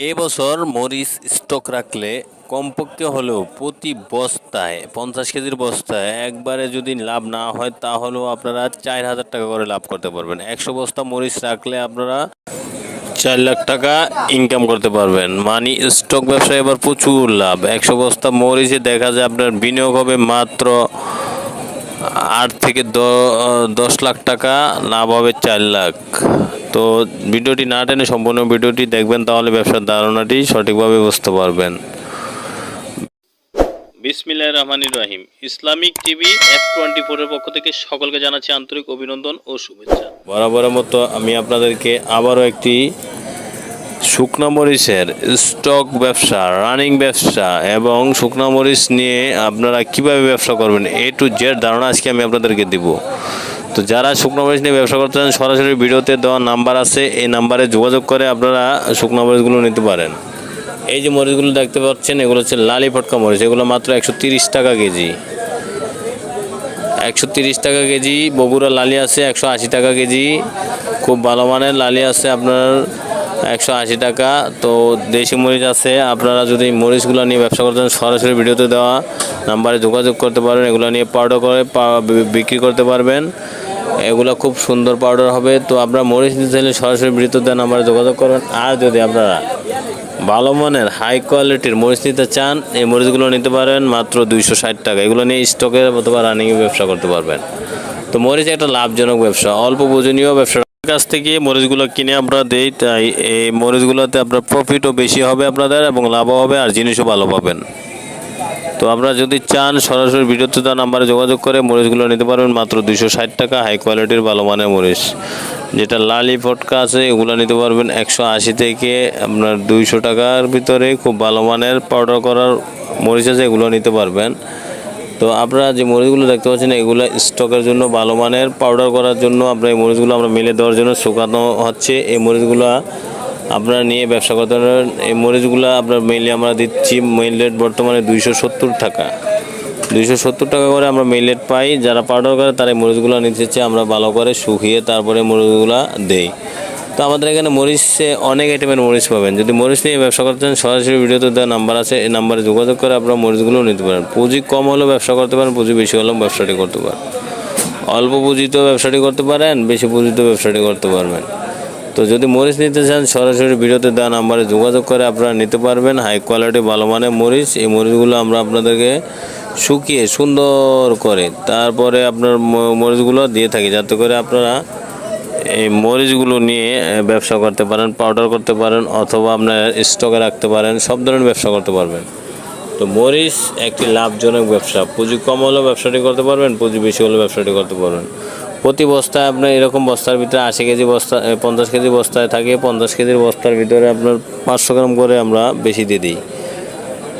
এবছর মরিচ স্টক রাখলে কমপক্ষে হলেও প্রতি বস্তায় 50 কেজির বস্তায় একবারে যদি লাভ না হয় তাহলেও আপনারা 4,000 টাকা করে লাভ করতে পারবেন। 100 বস্তা মরিচ রাখলে আপনারা 4 লাখ টাকা ইনকাম করতে পারবেন। মানে স্টক ব্যবসায় এবার প্রচুর লাভ। 100 বস্তা মরিচে দেখা যায় আপনার বিনিয়োগ হবে মাত্র 8 থেকে 10 লাখ টাকা, লাভ হবে 4 লাখ। তো ভিডিওটি না টেনে সম্পূর্ণ ভিডিওটি দেখবেন, তাহলে ব্যবসার ধারণাটি সঠিকভাবে বুঝতে পারবেন। বিসমিল্লাহির রহমানির রহিম। ইসলামিক টিভি F24 এর পক্ষ থেকে সকলকে জানাচ্ছি আন্তরিক অভিনন্দন ও শুভেচ্ছা। বরাবরের মতো আমি আপনাদেরকে আবারও একটি শুকনা মরিচের স্টক ব্যবসা, রানিং ব্যবসা এবং শুকনা মরিচ নিয়ে আপনারা কিভাবে ব্যবসা করবেন A to Z ধারণা আজকে আমি আপনাদেরকে দিব। তো যারা শুকনো মরিচ নিয়ে ব্যবসা করতে চান, সরাসরি ভিডিওতে দেওয়া নাম্বার আছে, এই নাম্বারে যোগাযোগ করে আপনারা শুকনো মরিচগুলো নিতে পারেন। এই যে মরিচগুলো দেখতে পাচ্ছেন, এগুলো হচ্ছে লালি ফটকা মরিচ। এগুলো মাত্র 130 টাকা কেজি। 130 টাকা কেজি। বগুড়া লালি আছে 180 টাকা কেজি। খুব ভালো মানের লালি আছে আপনার 180 টাকা। তো দেশি মরিচ আছে। আপনারা যদি মরিচগুলো নিয়ে ব্যবসা করতে চান, সরাসরি ভিডিওতে দেওয়া নাম্বারে যোগাযোগ করতে পারেন। এগুলো নিয়ে পাউডার করে বিক্রি করতে পারবেন। এগুলো খুব সুন্দর পাউডার হবে। তো আপনারা মরিচ নিতে চাইলে সরাসরি ভিডিওতে দেওয়া নাম্বারে যোগাযোগ করবেন। আর যদি আপনারা ভালো মানের হাই কোয়ালিটির মরিচ নিতে চান, এই মরিচগুলো নিতে পারেন মাত্র 260 টাকা। এগুলো নিয়ে স্টকের অথবা রানিংয়ে ব্যবসা করতে পারবেন। তো মরিচ একটা লাভজনক ব্যবসা, অল্প প্রয়োজনীয় ব্যবসা। কাছ থেকে মরিচগুলো কিনে আমরা দেই, তাই এই মরিচগুলোতে আপনার প্রফিটও বেশি হবে আপনাদের এবং লাভও হবে, আর জিনিসও ভালো পাবেন। তো আপনারা যদি চান, সরাসরি ভিডিওতে দেওয়া নাম্বারে যোগাযোগ করে মরিচগুলো নিতে পারবেন মাত্র 260 টাকা। হাই কোয়ালিটির ভালো মানের মরিচ, যেটা লালি ফটকা আছে, এগুলো নিতে পারবেন 180 থেকে আপনার 200 টাকার ভিতরে। খুব ভালো মানের পাউডার করার মরিচ আছে, এগুলো নিতে পারবেন। তো আপনারা যে মরিচগুলো দেখতে পাচ্ছেন, এগুলো স্টকের জন্য, ভালো মানের পাউডার করার জন্য আপনার এই মরিচগুলো আমরা মিলে দেওয়ার জন্য শুকানো হচ্ছে। এই মরিচগুলো আপনারা নিয়ে ব্যবসা করতে পারেন। এই মরিচগুলো আপনার মেইলে আমরা দিচ্ছি, মেইল রেট বর্তমানে 270 টাকা। 270 টাকা করে আমরা মেইল রেট পাই। যারা পাউডার করে তারা এই মরিচগুলো নিতে আমরা ভালো করে শুকিয়ে তারপরে মরিচগুলো দেই। তো আমাদের এখানে মরিচে অনেক আইটেমের মরিচ পাবেন। যদি মরিচ নিয়ে ব্যবসা করতে চান, সরাসরি ভিডিওতে দেওয়া নাম্বার আছে, এই নাম্বারে যোগাযোগ করে আপনারা মরিচগুলো নিতে পারেন। পুঁজি কম হলেও ব্যবসা করতে পারেন, পুঁজি বেশি হলেও ব্যবসাটি করতে পারেন। অল্প পুঁজিতেও ব্যবসাটি করতে পারেন, বেশি পুঁজিতেও ব্যবসাটি করতে পারবেন। তো যদি মরিচ নিতে চান, সরাসরি ভিডিওতে দেওয়া নাম্বারে যোগাযোগ করে আপনারা নিতে পারবেন হাই কোয়ালিটি ভালো মানের মরিচ। এই মরিচগুলো আমরা আপনাদেরকে শুকিয়ে সুন্দর করে তারপরে আপনার মরিচগুলো দিয়ে থাকি, যাতে করে আপনারা এই মরিচগুলো নিয়ে ব্যবসা করতে পারেন, পাউডার করতে পারেন, অথবা আপনার স্টকে রাখতে পারেন, সব ধরনের ব্যবসা করতে পারবেন। তো মরিচ একটি লাভজনক ব্যবসা। পুঁজি কম হলেও ব্যবসাটি করতে পারবেন, পুঁজি বেশি হলেও ব্যবসাটি করতে পারবেন। প্রতি বস্তায় আপনার এরকম বস্তার ভিতরে 80 কেজি বস্তা, 50 কেজি বস্তায় থাকে। 50 কেজির বস্তার ভিতরে আপনার 500 গ্রাম করে আমরা বেশি দিয়ে দিই।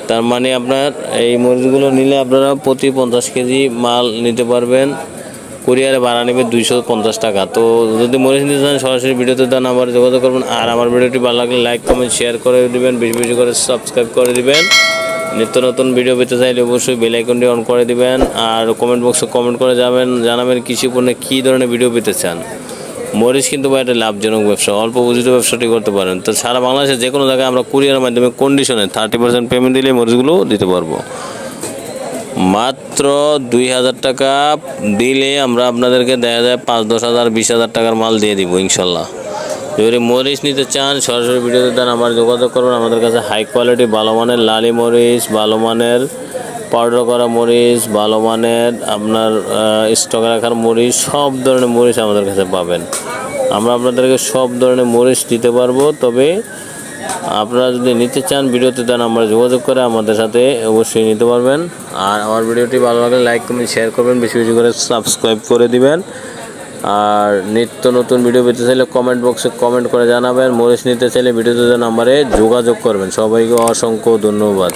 তার মানে আপনার এই মরিচগুলো নিলে আপনারা প্রতি 50 কেজি মাল নিতে পারবেন। কুরিয়ারে ভাড়া নেবে 250 টাকা। তো যদি মরিচ নিতে চান, সরাসরি ভিডিওতে দেন আমার যোগাযোগ করবেন। আর আমার ভিডিওটি ভালো লাগলে লাইক কমেন্ট শেয়ার করে দিবেন, বেশি বেশি করে সাবস্ক্রাইব করে দিবেন। নিত্য নতুন ভিডিও পেতে চাইলে অবশ্যই বেল আইকনটি অন করে দিবেন। আর কমেন্ট বক্সে কমেন্ট করে জানাবেন কৃষি পণ্যে কী ধরনের ভিডিও পেতে চান। মরিচ কিন্তু একটা লাভজনক ব্যবসা, অল্প পুঁজিতে ব্যবসাটি করতে পারেন। তো সারা বাংলাদেশে যে কোনো জায়গায় আমরা কুরিয়ারের মাধ্যমে কন্ডিশনে 30% পেমেন্ট দিলে মরিচগুলো দিতে পারবো। মাত্র 2000 টাকা দিলে আমরা আপনাদেরকে দেখা যায় 5, 10 হাজার, 20 হাজার টাকার মাল দিয়ে দিব ইনশাল্লাহ। যদি মরিচ নিতে চান, সরাসরি ভিডিওতে দেন আমার যোগাযোগ করবেন। আমাদের কাছে হাই কোয়ালিটি ভালো মানের লালি মরিচ, ভালো মানের পাউডার করা মরিচ, ভালো মানের আপনার স্টকে রাখার মরিচ, সব ধরনের মরিচ আমাদের কাছে পাবেন। আমরা আপনাদেরকে সব ধরনের মরিচ দিতে পারবো। তবে আপনারা যদি নিতে চান, ভিডিওতে দেন আমরা যোগাযোগ করে আমাদের সাথে অবশ্যই নিতে পারবেন। আর আমার ভিডিওটি ভালো লাগলে লাইক কমেন্ট শেয়ার করবেন, বেশি বেশি করে সাবস্ক্রাইব করে দিবেন। আর নিত্য নতুন ভিডিও পেতে চাইলে কমেন্ট বক্সে কমেন্ট করে জানাবেন। মরিচ নিতে চাইলে ভিডিওতে দেওয়া নাম্বারে যোগাযোগ করবেন। সবাইকে অসংখ্য ধন্যবাদ।